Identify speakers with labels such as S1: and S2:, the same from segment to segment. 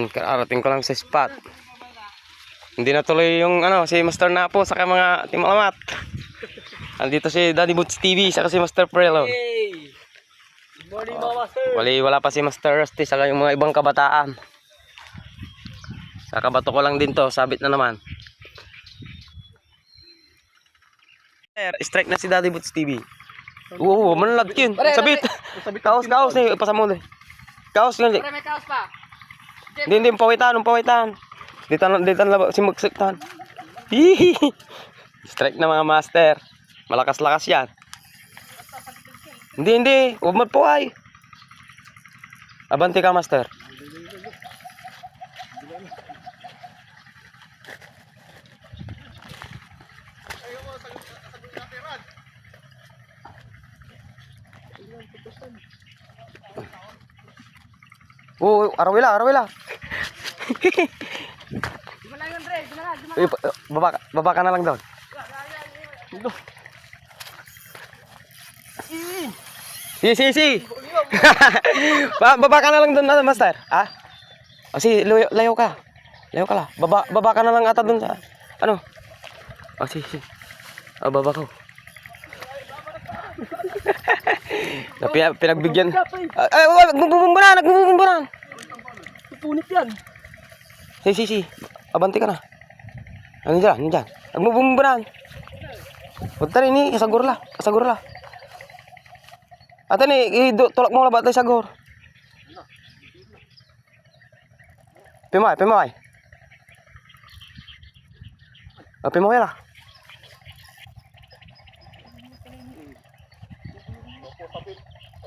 S1: Karating ko lang sa spot. Hindi na tuloy yung si Master Napo sa mga Team Alamat. Andito si Daddy Boots TV saka si Master Prelo.
S2: Hey! Good morning mga master.
S1: Wala pa si Master Rusty saka yung mga ibang kabataan. Kakabato ko lang din to, sabit na naman. Strike na si Daddy Boots TV. Oo, manlag yun. Sabit. Kaos ni pasamuli. Kaos lang.
S2: May kaos pa.
S1: Hindi pawitan. Dito na si magsiktan. Strike na mga master. Malakas-lakas yan. Hindi. Huwag magpuay. Abante ka, master. Oh, arawila. Baba ka na lang doon. Si. Baba ka na lang doon, master. Ah? Si layo ka. Layo ka lang. Baba ka na lang ata doon sa si. Baba ko. Pinagbigyan. Ay, nagbubumburan.
S2: Punit yan.
S1: Si. Abante ka na. Nandiyan. Nagbubumburan. Punta rin ni, kasagor la. Ate ni, tulak mo labat tayo sagor. Pimay. Pimay lah.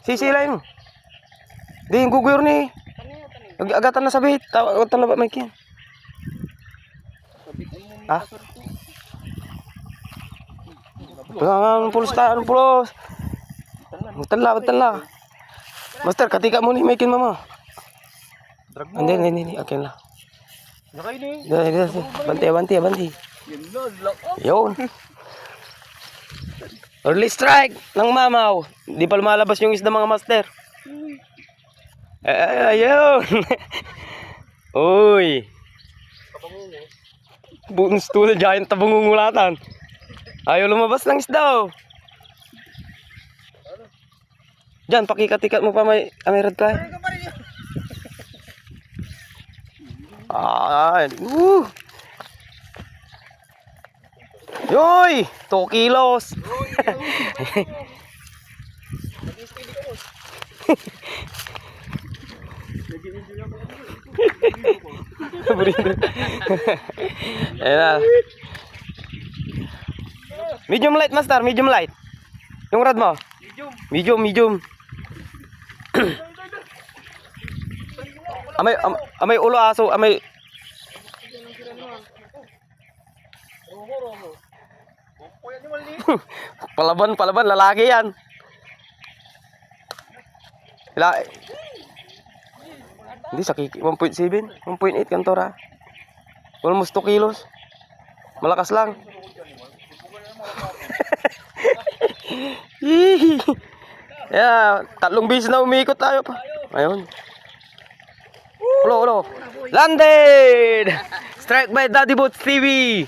S1: Si lain. Di yung guguyur ni. Agatan na sabit. Agatan na ba may kin? Ah? Anong pulos. Magtala. Master, katika mo ni may kin mama. Hindi. Okay lang. Banti. Yun. Early strike ng mamaw. Di pa lumalabas yung isda mga master. Ayun. Uy. Buong stool giant tabungungulatan. Ayaw lumabas ng isda. Diyan, pakikat-ikat mo pa may amirad ka. Yoy! 2 kilos! Ayan na. Medium light, master. Medium light. Yung rod mo? Medium. Amay ulo aso. Amay... Palaban, lalaki yan. Hindi sakit. 1.7, 1.8 kantora. Almost 2 kilos. Malakas lang. Yeah, 3 beses na umikot tayo pa. Ayun. Ulo. Landed! Strike by Daddy Boots TV.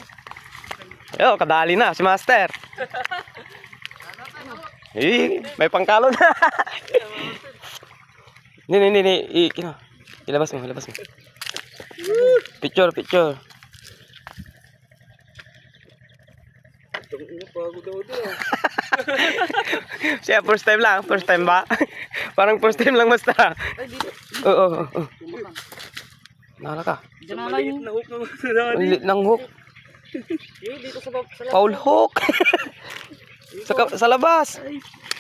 S1: Yo, kadali na si Master. May pangkalo na. Ni. Ilabas mo. Picture. Siya first time ba? Parang first time lang basta. Oo. Nala ka.
S2: Maliit na hook naman.
S1: Maliit ng hook.
S2: Dito sa
S1: Paul hook. sa labas.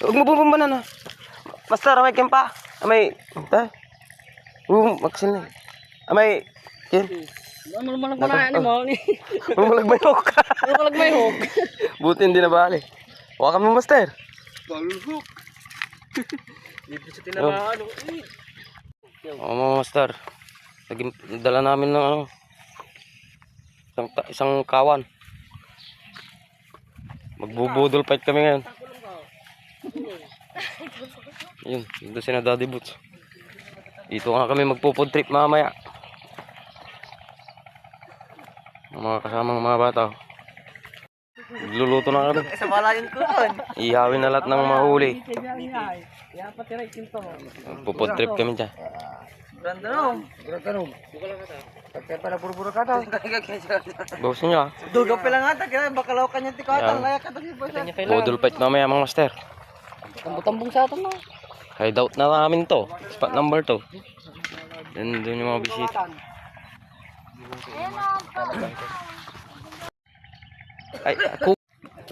S1: Huwag mo bumbanan na. Master, may kempa. May... Maksin na. May... Kin.
S2: Malag mo na mo.
S1: Malag may hook.
S2: Malag may hook.
S1: Buti hindi na bali. Huwag mo, master.
S2: Paul hook. Dito sa tinamaan.
S1: Oo, master. Dala namin ng isang kawan. Magbubudol fight kami ngayon. Yun, dito si na Daddy Boots. Dito nga kami magpo-food trip mamaya. Ang mga kasamang mga bata. Luluto na kami.
S2: Sa balayan ko doon.
S1: Ihawin na lahat ng mahuli.
S2: Yan pa tiray kinto.
S1: Pupod trip kami dyan.
S2: Grande no. Kaya pala buru-buru ka daw.
S1: Bawas nyo ah.
S2: Dugang pa lang ata, kaya bakalaw kanya ti ko
S1: Yan.
S2: ata, kaya ka tagi pa siya.
S1: Bodol fight mamaya mga master.
S2: Tambong sa atin no.
S1: Hideout na namin to. Spot number 2. Doon yung mga bisita. Ay, ako.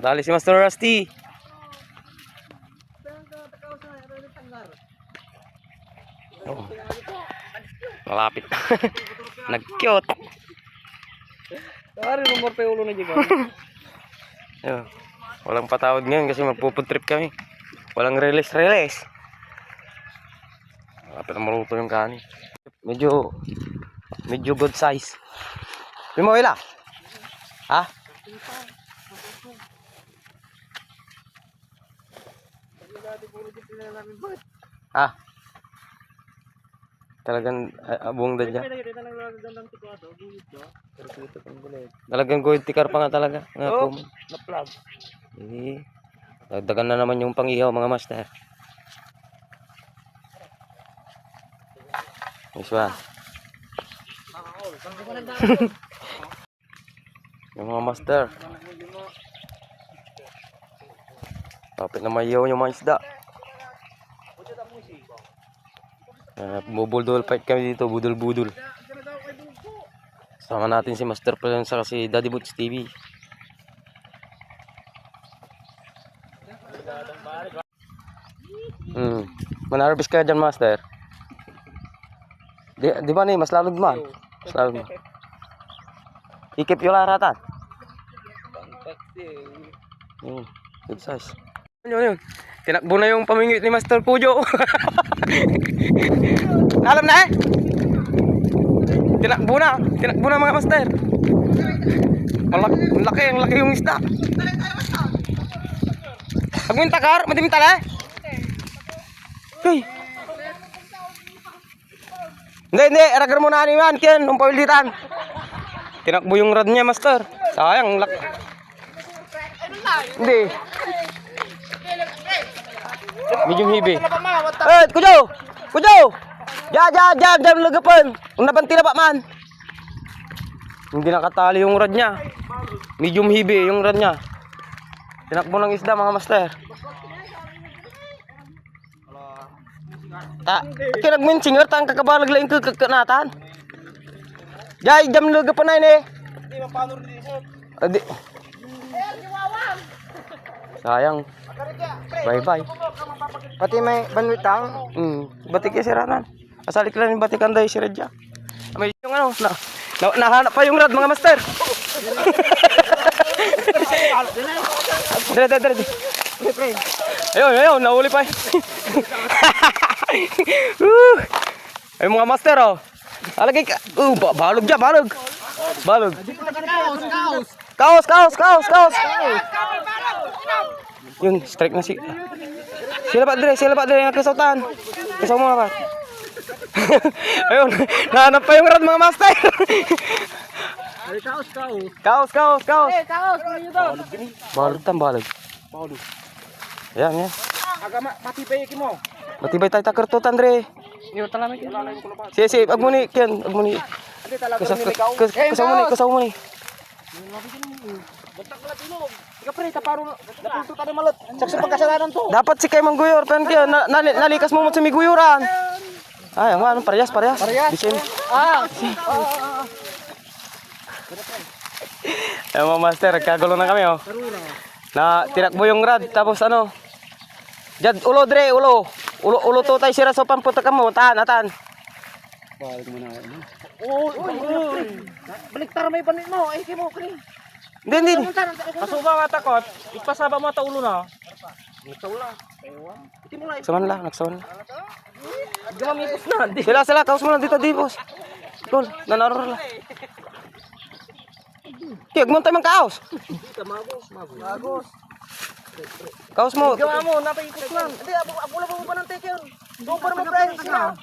S1: Dali si Master Rusty. Oh. Malapit. Nag-cute.
S2: Dari nomor pa ulo na juga.
S1: Ayun. Walang patawad ngayon kasi magpupud trip kami. Walang release. Malapit na maluto yung kanin. Medyo good size. Pimoila. Ha? Ha? Talagang buong dadya. Talagang gold tikar pa nga talaga.
S2: Oh, na-plug.
S1: Dagdagan na naman yung pang-ihaw mga master. Nice one. Yung mga master. Kapit na mayaw yung mga isda. Bubudol fight kami dito, budol. Sama natin si Master Plan sa si Daddy Boots TV. Manarbis ka dyan, Master. Di ba ni mas lalod man? Mas lalod man. Ikip yung laratan. Good size. Yun. Tinakbo na yung pamingit ni Master Pujo. Alam na eh. Tinakbo na mga master. Ang laki yung isda. Agwin takar, matimintal eh. Hey. Hindi, eragar mo na ni man, kiyan, umpawilitan. Tinakbo yung rod niya, master. Sayang, laki. Hindi. Medium heavy. Eh, kujo! Jam lagapan. Kung napanti na pa man. Hindi nakatali yung rod niya. Medium heavy yung rod niya. Tinakbo ng isda mga master. Kinagminsing tang kakabalag lang kakanatan. Jam lagapan na ini. Adi. Sayang. Bye. Pati may banwitang. Batik ya siranan. Asalik lang yung batikan dahil si Redja. May yung ano, nahanap pa yung rod mga master. Dire. Ayun, nahuli pa. Ay mga master oh. Alagay ka. Balog dyan, balog. Kaos. Yun, strike na si. Sila pa dire ang kasautan. Kasaw mo ba? Ayun, nahanap pa yung rod mga master. Kaos. Balog. Yan.
S2: Matibay mo.
S1: Matibay tayo takartutan dire.
S2: Yo talami ko.
S1: Si, agmuni. Kasaw mo ni.
S2: Bentak pala tulog. Ika pre, taparo napulto tadi malut. Saksa pagkasalanan to.
S1: Dapat si kay mangguyur pen kaya nalikas mo sa miguyuran. Ay, ang ano parehas. Bisin. Eh mga master, kagulo na kami oh. Na tinakbo yung rad tapos ano? Jad ulo to tay sira sopan puta ka mo atan.
S2: Balik mo na. Uy. Baliktar may panit mo, ay kimo kini.
S1: Hindi.
S2: Kasuba nga takot, ipasaba mo ta ulo na. Nagsaula. Iti mo lang.
S1: Nagsawan lang.
S2: Gamamipos na.
S1: Sila, kaos mo lang dito, boss. Tol, nanaror lang. Kaya, gumon tayo mang kaos.
S2: Magos.
S1: Kaos mo.
S2: Gawa mo, napaikot lang. Hindi, abula mo ba ng take yun? Super mo pre, sila.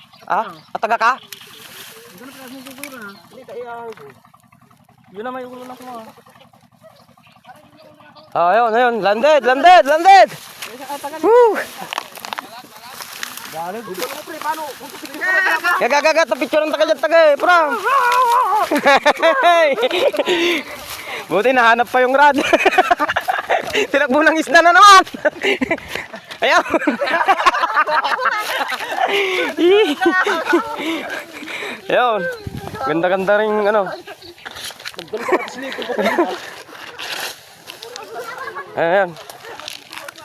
S1: Ataga ka?
S2: Hindi, kaya ako. Yun na may ulo na kuma.
S1: Oh, ayun. Landed. Woo!
S2: Galit. Dito mo pre, paano?
S1: Gagagat na picture ng tagay, pram. Buti nahanap pa yung rad. Tinakbo ng isda na naman. Ayaw. Ayun. Ganda-ganda rin ano. Ayan.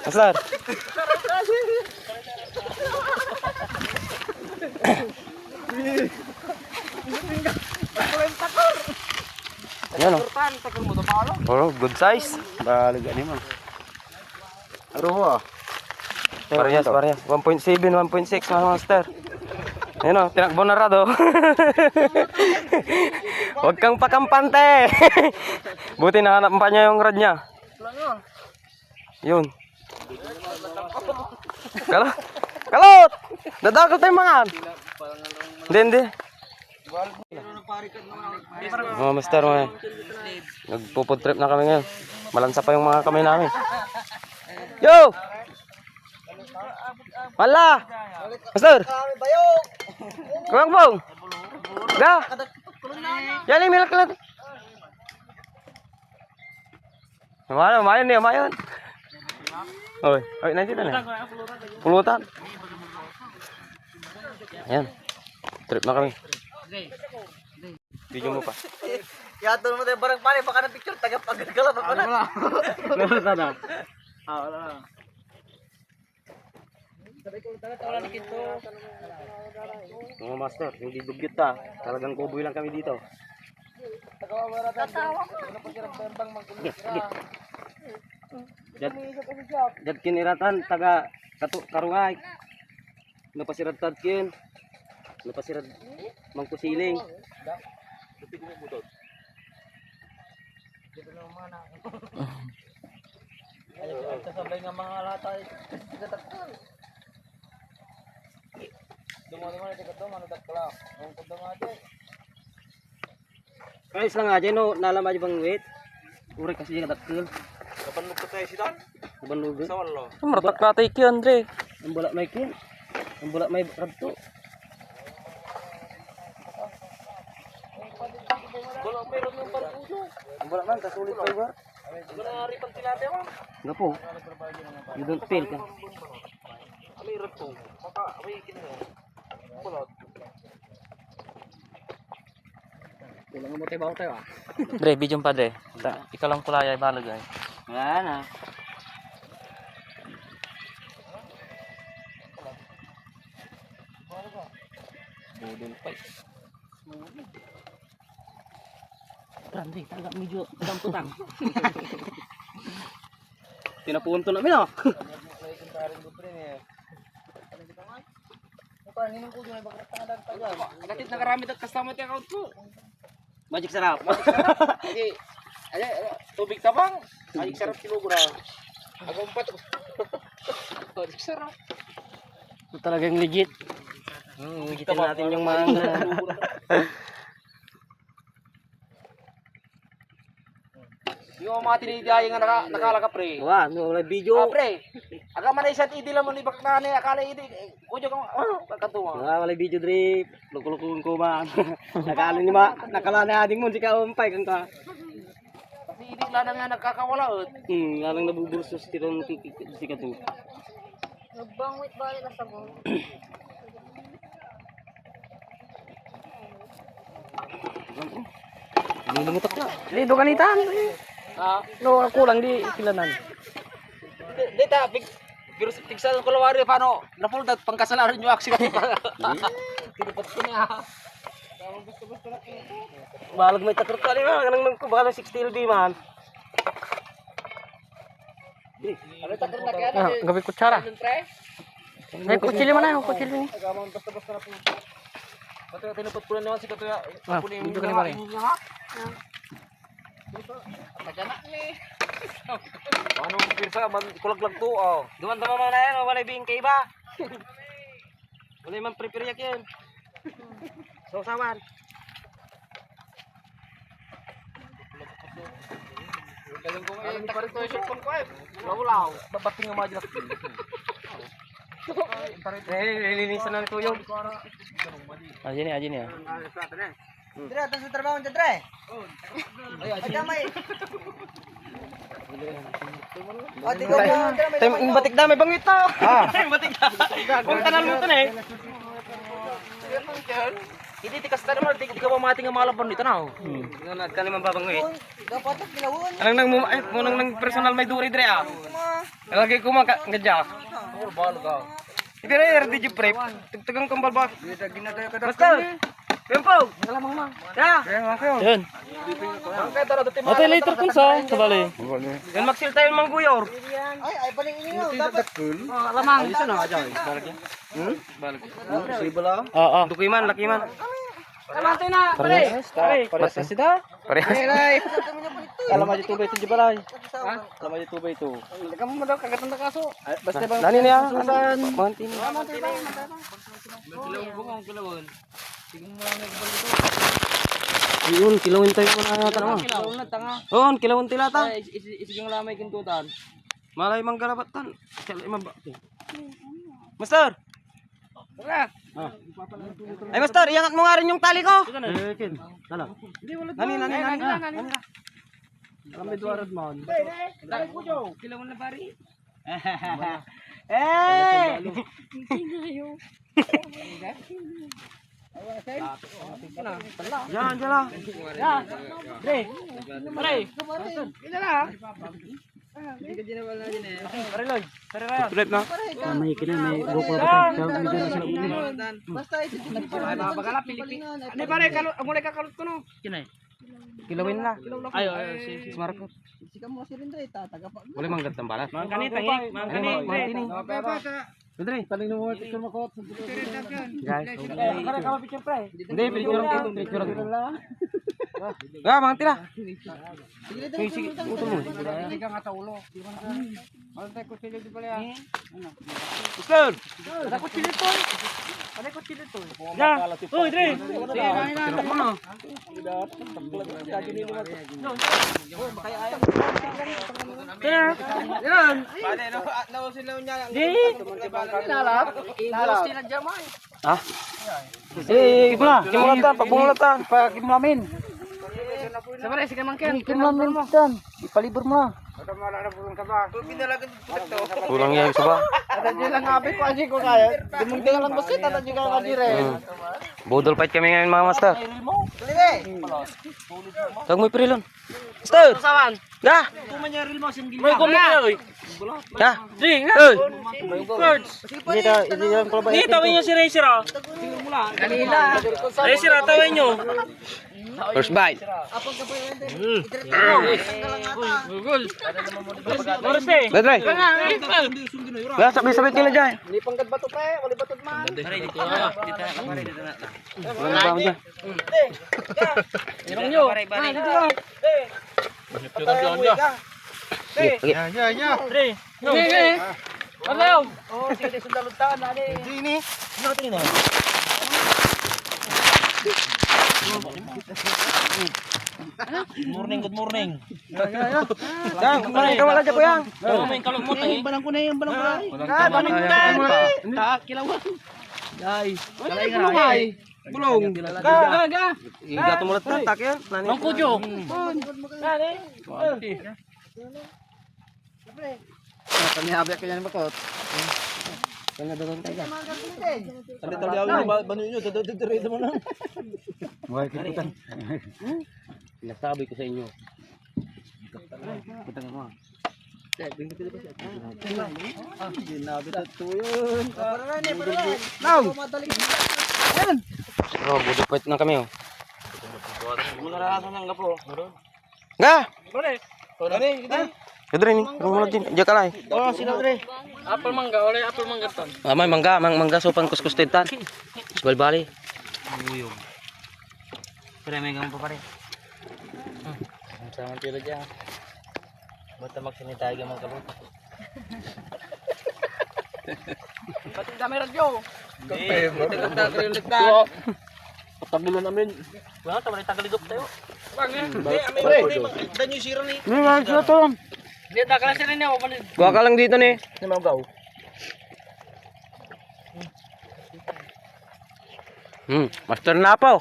S1: Master. Ayan o. Oh, good size.
S2: Balik ani man. Aro ah.
S1: Parehas. 1.7, 1.6 mga master. Ayan o, tinakbo na rado. Huwag kang pakampante. Buti nahanap pa niya yung rad niya. Yun. Kalot! Dadakot tayo mga. Hindi. Mga master, nagpo-food trip na kami ngayon. Malansa pa yung mga kamay namin. Yo! Wala! Master! Kurang pong! Ga! Yan yung milak lang. Umayon. Oy, nanti na. Pulutan. Ayan. Trip na kami. Video mo pa.
S2: Ya tuh mo tayo barang pare baka na picture taga pagkala pa na. Wala na. Wala.
S1: Mga master, hindi dugyot ta. Talagang kuboy lang kami dito. Jad kiniratan taga karungay. Napasirad tadkin. Napasirad mangkusiling.
S2: Sabay nga mga latay. Dumo-dumo na tikat do manudak kala. Ang kudamade.
S1: Kais lang aja no nalam aja bang wait. Urek kasi yung dakil.
S2: Kapan mo tayo si Dan?
S1: Kapan lugo?
S2: Sa walo.
S1: Maratak katay ki Andre. Ang bulak may kin. Ang bulak may radto.
S2: Wala pero ng parkuso.
S1: Ang bulak man kasulit pa iba.
S2: Wala ri pang tilapia man.
S1: Nga po. You don't fail ka.
S2: Ami radto. Maka may kini. Kulot. Wala mo tayo tayo ah.
S1: Dre, video pa dre. Ikaw lang kulaya ibalag ay.
S2: Wala na.
S1: Budol pa. Grande, talaga medyo damputang. Tinapunto namin oh.
S2: Natit nagaramid at kasama ti account ko.
S1: Magic sarap.
S2: Ay, tubig tabang. Magic sarap kilogura. Agumpat. Magic sarap.
S1: Ito talagang legit. Legitin natin yung mga
S2: Yung mga tinidaya nga nakalaga pre.
S1: Wah, wala video.
S2: Pre. Aga man isat idi lamon ibak na ni akala idi. Kujo kang katuwa.
S1: Wala video drip. Lukulukun ko ba. Nakala ni ma, nakala na ading mo si ka umpay kang ka.
S2: Kasi idi lana nga nagkakawalaot.
S1: Lalang nabubursos tirong sikat mo.
S3: Nagbangwit ba nila sa mo?
S1: Lumutok na. Lido kanitan. No, kulang di kilanan.
S2: Dita big virus tigsa ko lawari paano napuldat pangkasalaran yung aksi ko. Tinupot ko niya.
S1: Balag may takrot kali man kanang nagkubala 60 LB man.
S2: Ano takot na kaya
S1: Ah, gabi kutsara. May kutsilyo man na, kutsilyo ni.
S2: Tagamon basta-basta na po. Katuya tinupot ko naman si Katuya.
S1: Ah, dito ka ni pare.
S2: Nagana ni. Ano pirsa man kulag-lag to oh.
S1: Duman tama man na yan, wala bingkay ba? Wala man prepare yak yan. Sausawan.
S2: Ang parang ko yung pang kwep. Law. Babating nga madyak.
S1: Lilinisan na ito yung. Ayan niya.
S4: Dire, atas sa trabaho niya, Dire. Madamay. O, di ko mo, Dire, may
S1: Batik na, may bangit to. Batik na. Kung tanal mo ito na eh.
S2: Hindi tikas na naman, di ka mamati nga mga laban dito na.
S1: Ka naman babangit.
S4: dapat at kilawon.
S1: Anong nang personal may duri dire ah. Lagi ko gadya.
S2: Bal ka.
S1: Hindi na RDG prep. Tugtugang kambal ba? Basta. Tempo. Salamang ma. Ya. Yan. Ate later kun sa bali. Yan maksil tayo mangguyor.
S4: Ay, paling inyo, dapat.
S2: Lamang isa na aja. Balik ya. Balik. Sibala.
S1: Oo. Dukoy man, laki man.
S2: Kamante na, pare.
S1: Parehas na sida. Parehas.
S2: Alam aja tubay itu jebalay. Alam aja tubay itu. Kamu mo daw kagatan na kaso. Basta bang
S1: Nani niya? Asan? Mantin.
S2: kilawon.
S1: Yun, kilawin tayo muna yata naman.
S2: Kilawon na tanga.
S1: Oo, kilawin tilata.
S2: Isigang lamay kintutan.
S1: Malay mang galabatan. Kaya maba. Master!
S2: Tara.
S1: Ay master, iangat mo nga rin yung tali ko.
S2: Eh, kin. Tala.
S1: Nani.
S2: Alam may duarad mo. Dali ko jo. Kilawon na bari.
S1: Eh! Yan, dyan lang.
S2: Ya. Pre. Pre. Ila na. Hindi ka ginawal na din eh. Pare Lloyd. Pare Ryan.
S1: Tulit na.
S2: May kina may goko pa.
S4: Basta ito.
S2: Ay mga bagala Pilipino. Ano pare kalot, ang mulay ka kalot ko no. Kinay.
S1: Kilawin na.
S2: Ayo si
S1: Marco.
S4: Sika mo si Rindre, tataga pa.
S1: Boleh manggat ng balat.
S2: Mang kanit tangi, mang kanit.
S1: Dre,
S2: Paling mo picture mo ko.
S1: guys.
S2: Kara ka picture pre.
S1: Hindi, picture lang. Picture lang. Ah, mga tira. Sige, utol mo.
S2: Hindi ka nga sa ulo. Ano tayo ko sila di pala ya.
S1: Mister!
S2: Ada ko sila to. Ada ko sila to. Ya. Oy, Dre.
S1: Tira mo na.
S2: Yan.
S4: Pwede, nausin lang niya.
S2: Di. Nalap. Nalap sila jamay.
S1: Ah? Eh, kimulatan, pagbungulatan.
S2: Pakimlamin. Sabay sige mangken. Kimlamin mo. Ipalibur mo.
S1: Kulang yan sa ba?
S2: Ada juga ngabe ko aja ko kaya. Dimung tinggal besit ada juga kadire.
S1: Bodol fight kami ngayon mga master.
S4: Dali,
S1: Tag mo prilon. Master!
S2: Sawan.
S1: Ga!
S2: Tumanyaril mo sing
S1: May kumukha oy. Ha? Ding, oy.
S2: Ini dalam kalau
S1: Ni tawin niyo si Racer ah.
S2: kanina.
S1: Racer ah, tawin niyo. First bite.
S2: Morse.
S1: Dre. Ga sabit-sabit nila diyan.
S2: Ni pangkat batu pre, wali batut man.
S1: Wala ba diyan?
S2: Irong nyo. Nah, dito lang. Dre. Ano? Oh, sige sundaluntaan na ni.
S1: Sini.
S2: Good morning.
S1: Yang, mana kawala aja Kuyang?
S2: Kalau mo tayo. Balang ko na yung balang ko. Kilawan. Guys, kalay nga.
S1: Bulong.
S2: Ga.
S1: Iga tumulat tak yan. Nani?
S2: Mang kujo. Nani? Kami habyak kanya ng bakot. Kanya dagang tayo. Tali tali ako banyo nyo, dire mo lang.
S1: Wala kiputan. Nasabi ko sa inyo. Putang mo.
S4: Now.
S1: Oh, budok fight na kami oh.
S2: Mularasan ng gapo.
S1: Ga!
S2: Boleh.
S1: Kadre ni, rumulad din. Diya kalay.
S2: Oh, sino Dre? Apple mangga, oleh apple mangga tan.
S1: May mangga sopan kuskus tintan. Bali-bali.
S2: Buyong. Pare may gampo pare. Sama tira dyan. Bata magsinitay ka mga kabot. Pati camera dyo. Hindi. Ito kong tagal yung ligtan. Patagulo namin. Wala, tagal tagalidok tayo.
S1: Kuha ka lang dito ni. Master Napaw.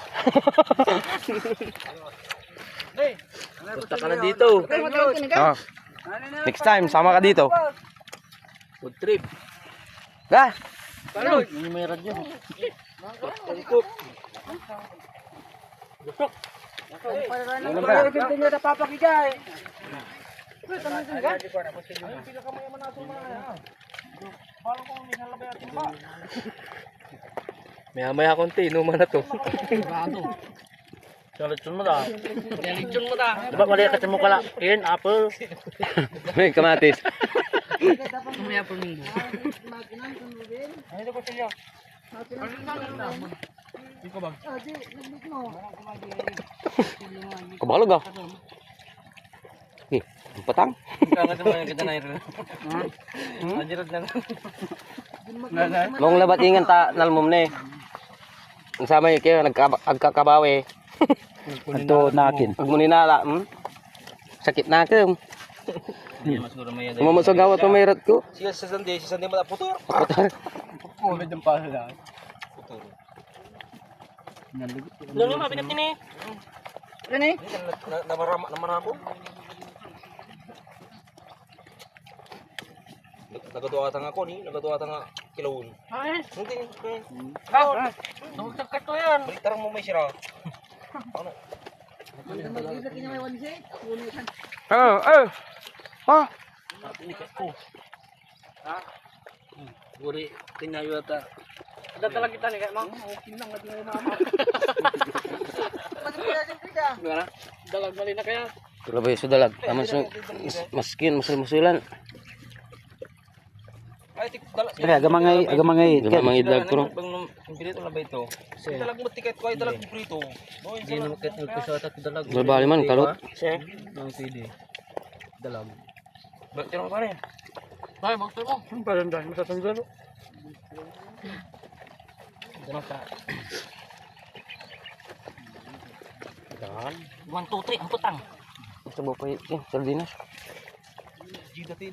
S2: Punta ka na dito.
S1: Oh. Next time, sama ka dito.
S2: Food trip.
S1: Ga.
S2: Ano may radyo? Maya-maya konti, inuman na to. Salitsyon mo da. Salitsyon mo da. Diba mali kasi mo kala? Apple.
S1: May kamatis. Kabalog ah. Patang. Mong labat ingan ta nalmom ne. Ang sama kayo nagkakabawi.
S2: Ito nakin.
S1: Pag muninala, sakit na ka. Mamasog awat mo may rat ko.
S2: Siya sa sandi mo na putor.
S1: Putar.
S2: Putor yung pala lang. Putor. Lalo na pinapin eh. Ano eh? Namarako. Nagatuwa tanga ko ni, nagatuwa tanga kilawon. Hindi. Nagtagkat to yan. Baliktara mo may sira. Ano?
S1: Ah.
S2: Guri kinayo ata. Dadalang kita ni kay Mang. Okay lang natin na mama. Gana? Dalag mali na kaya.
S1: Grabe so dalag. Taman so maskin musul-musulan.
S2: Ay tik dalag.
S1: Agamangay. Agamangay dalag ko.
S2: Bang pirito na ba ito? Dalag mo tiket ko ay dalag prito. Hindi mo ket nagpiso ata dalag.
S1: Balbali man kalot.
S2: Siya. Nang CD. Dalag. Bakit mo pare? Ay, bakit mo? Parang dahil mo sa tanggal. Ganun ka. Dan. 1, 2, 3, ang putang.
S1: Sa bopay sardinas.
S2: Di dati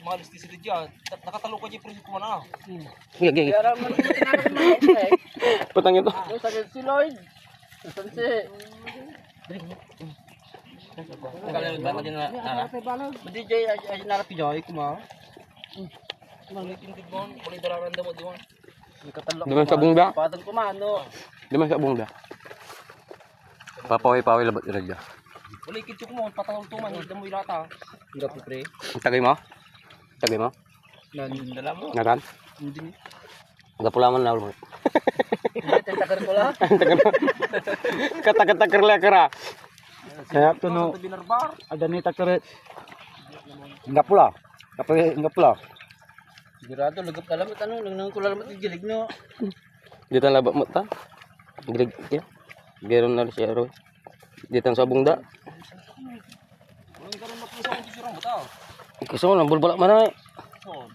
S2: malis di sila dyan. Nakatalo ka dyan pero kumana.
S1: Gigi. Putang ito.
S2: Sakit si Lloyd. Sansi. Kalian ba din na? Hindi jay ay narapi joy kuma. Malitin di bon, boleh dalaran mo di bon.
S1: Duman sa bungda.
S2: Patang kumano.
S1: Duman sa bungda. Papawi-pawi labat ira dya.
S2: Boleh kitcho mo patang tuman di mo ilata. Enggak pre.
S1: Tagay mo? Tagay mo?
S2: Nan dalam mo.
S1: Nagan?
S2: Hindi.
S1: Enggak pula man naul mo.
S2: Takar ko la.
S1: Kata-kata kerla-kera.
S2: Kaya tuno. Ada ni takar.
S1: Enggak pula. Enggak pula.
S2: Sigurado lagap kalamat ano nang kulalamat gilig no.
S1: Dito labak mo ta. Gilig ya. Geron na siya ro. Dito sa bungda.
S2: Ang karon mapusa ko surang bata.
S1: Gusto mo lang bulbulak man ay.
S2: Oh.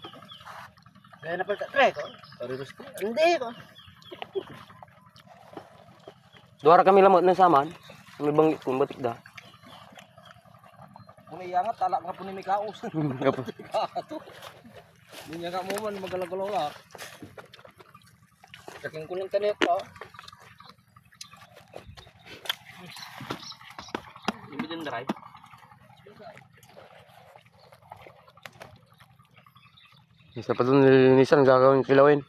S2: Kaya na pala tre ko. Parirus ko. Hindi ko.
S1: Duara kami lamot na saman. May banggit kung batik da.
S2: Kung iyangat talak nga po ni Mikaos.
S1: Gapo.
S2: Hindi niya ka mo man magalagalaw lang. Saking kuning tanet ko. Hindi din dry.
S1: Isa pa doon nilinisan gagawin kilawin.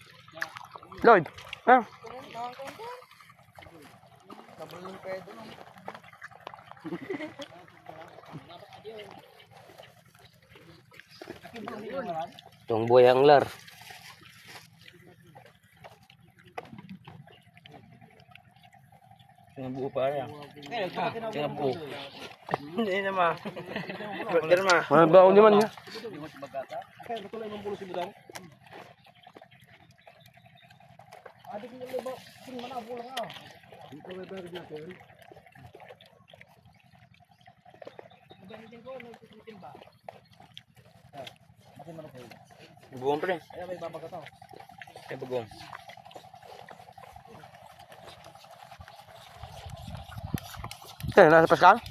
S1: Lloyd. Ah. Tong buhay angler.
S2: Tingnan buo pa yan. Tingnan buo. Hindi naman. Burger ma.
S1: Ano ba ni man niya?
S2: Kaya ito lang yung pulo si Budang. Adik niyo ba? Sino man abulo nga. Ito may burger natin. Magandang ko nagtitin ba?
S1: Buong pre.
S2: Ay may babagataw.
S1: Ay bugong. nasa paskahan?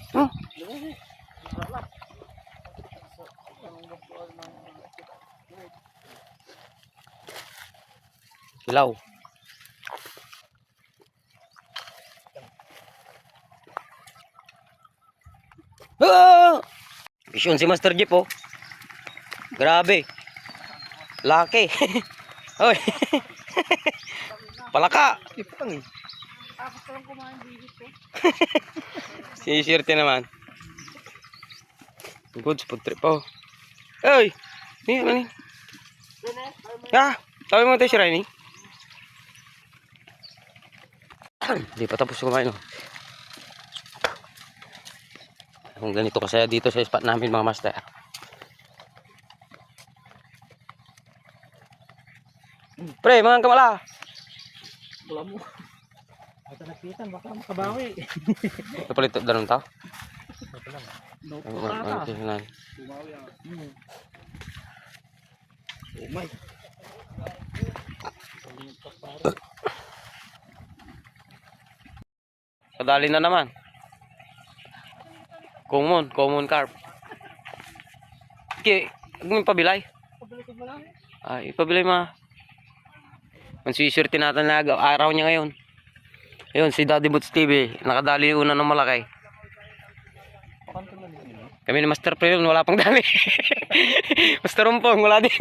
S1: Hilaw. Ah! Vision si Master Jeep oh. Grabe. Laki. Oy. Palaka.
S2: Ipang eh.
S3: Tapos ko lang kumain bihis ko.
S1: Sinisirte naman. Good food trip oh. Oy. Ni ano ni? Ah, sabi mo tayo si Rainy. Hindi pa tapos kumain oh. Kung ganito kasaya dito sa spot namin mga master. Pre, mga kamala.
S2: Wala mo. Bata nakitan, baka makabawi.
S1: Napalit danong tao.
S2: No,
S1: Okay, nan.
S2: bumawi ang. Oh my.
S1: Kadali na naman. Common carp. Okay, huwag mo pabilay. Ay, pabilay ma. Mansisirte natin na araw niya ngayon. Ayun, si Daddy Boots TV. Nakadali yung una ng malaki. Kami ni Master Pre wala pang dali. Master Rumpong, wala din.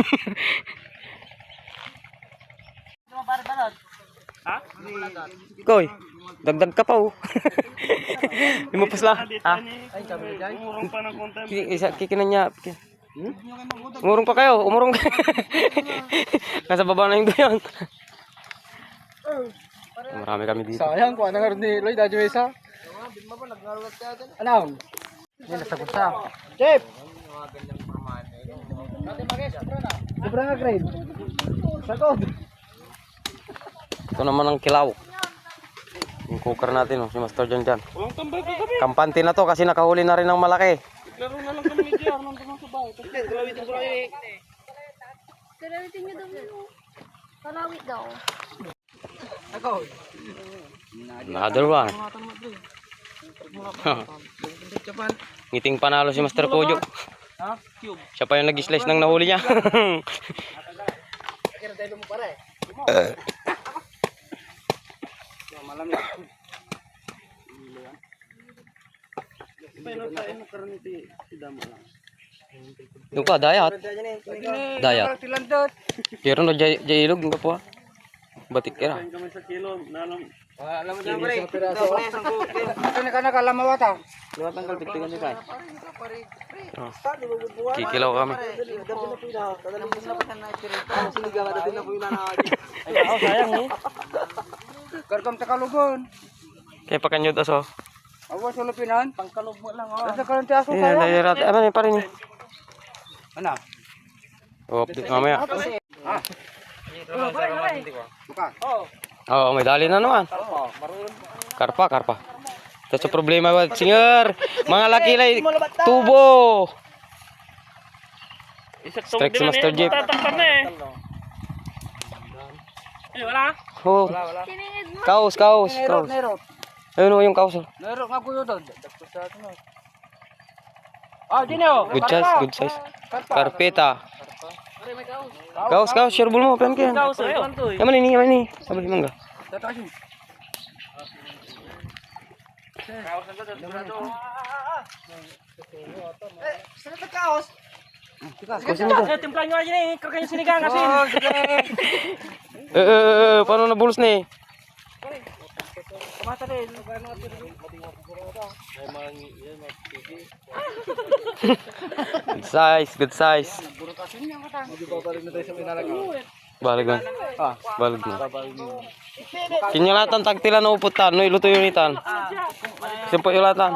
S2: Ha?
S1: Koy, dagdag ka pa oh. Lumapos lang. Ha?
S2: Ay, kami dyan. Umurong pa ng konti.
S1: Kikinan niya. Umurong pa kayo, umurong. Nasa baba na yung doon. Marami kami dito.
S2: Sayang, kuha na nga rin ni Lloyd, adyo isa. Ano? Yan, nasagot sa. Chip! Sobra nga, grade. Sagot.
S1: Ito naman ang kilaw. Yung cooker natin, oh, si Master John dyan. Kampante na to kasi nakahuli na rin ng malaki.
S2: Laro na lang kami ni JR nung tumang sa bahay.
S3: Kalawitin niyo daw yun. Kalawit daw.
S2: Ako.
S1: Another one. Ngiting panalo si Master Kojo.
S2: Ha? Cube.
S1: Siya pa yung nag-slice ng nahuli niya.
S2: Kaya tayo mo pare. Malam ya. Pero tayo mo karon iti damo lang.
S1: Yung pa, dayat. Dayat.
S2: Tilandot.
S1: Pero no, jayilog, yung kapwa. Batik kira.
S2: Kami sa kilo, nalam.
S4: Alam mo dyan, pre.
S2: Ito na ka nakalamawata. Liwat ang kaltiktigan ni Kai.
S1: Oh. Kikilaw kami.
S2: Oh, sayang eh. Karkam ta kalugon.
S1: Kaya pakanyod aso.
S2: Awas sulupinan, pangkalog mo lang oh. Sa karon ti aso
S1: Ayan,
S2: sayang.
S1: dayat. Ano pa rin eh.
S2: Ano?
S1: Oh, update mamaya.
S2: Ah. Buka. Oh.
S1: Oo, may dali na naman. Karpa. Ito sa problema ba, singer. Mga lakilay, tubo. Strike si Master Jeep.
S2: Wala.
S1: Oh,
S3: Tiningid mo.
S1: kaos.
S2: Nerot.
S1: Ayun o, yung kaos.
S2: Nerot nga kuyo doon. Ah, dino.
S1: Good size. Karpeta. Kaos, share mo, pen ken. Yaman ini. Sabi mangga.
S2: Tatasin.
S4: Sino ka kaos?
S1: Kaosin mo.
S2: Timplan nyo aja nih, kakaknya sinigang asin.
S1: Paano nabulos ni?
S2: Kamata din.
S1: Good size. Balag na. Balag na. Kinyalatan tagtila na uputan, no iluto yun itan. Simpo yulatan.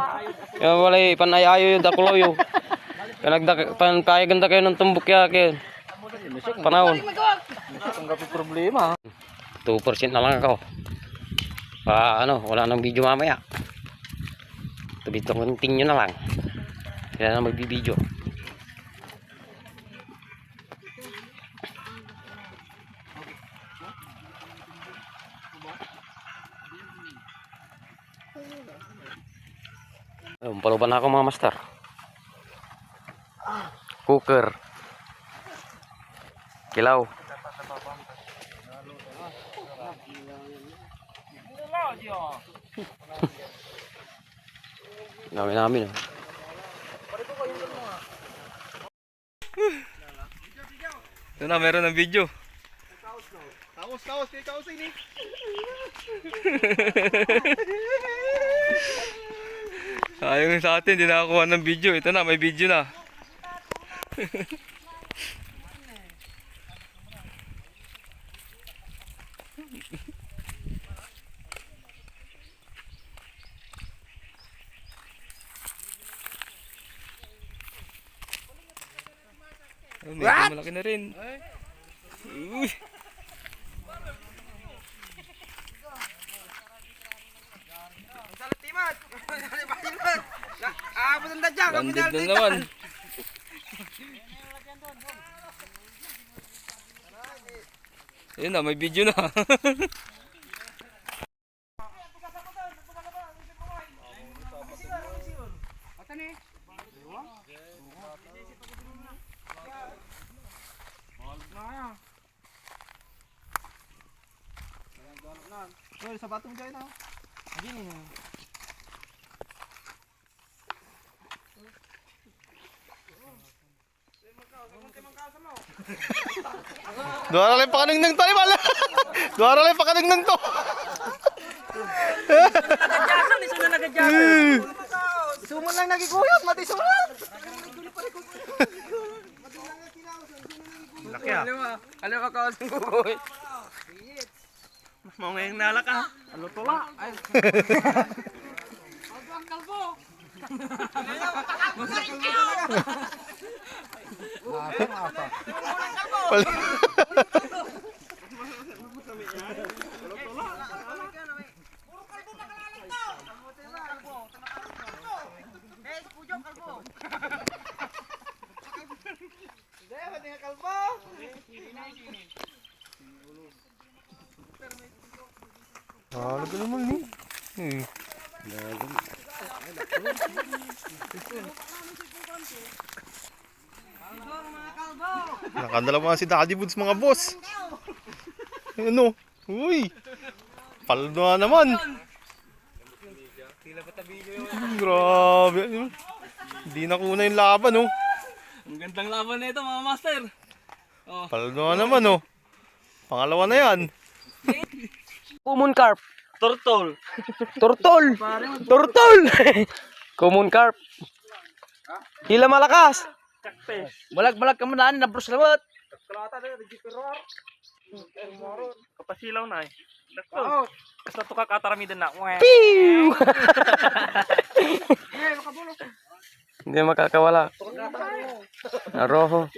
S1: Yung walay panayayo yung dakuloyo. Panaganda kayo ng tumbok yakin. Panahon.
S2: Tanggap problema.
S1: 2% na lang ako. Wala nang video mamaya. Tubitong nyo na lang. Kaya na magbibideo. Ayun, paluban na ako mga master. Cooker. Kilaw. Dami namin. Oh.
S2: Ito na, meron ng video. Kaos, kay kaos ini. Sayang sa atin, di nakakuha ng video. Ito na, may video na. Oh, medyo malaki na rin. Uy. Bandit na naman. Ayun na, may video na. Sa batong dyan na.
S5: Duwara lang pakaning ng tayo, wala. Duwara lang pakaning ng to.
S4: Sumo lang nagiguyot, mati sumo.
S5: Laki ah.
S1: Ano ka kawas ng kukoy?
S5: Mga ngayong nalak ah.
S4: Ano to la? Ay.
S5: Ano ba naman ni? Nakadala mga si Daddy Woods mga boss. Ano? Uy! Paldo na naman. Grabe. Hindi na kuna yung laban, oh.
S2: Ang gandang laban na ito, mga master.
S5: Paldo na naman, oh. Pangalawa na yan.
S1: Common carp.
S2: Turtle.
S1: Turtol. Turtol. Common carp. Hila malakas.
S2: Balag-balag ka muna, na bros lawat.
S5: Kapasilaw na eh.
S2: Basta ito kakataramidan na.
S1: Pew! Hindi makakawala. Aroho.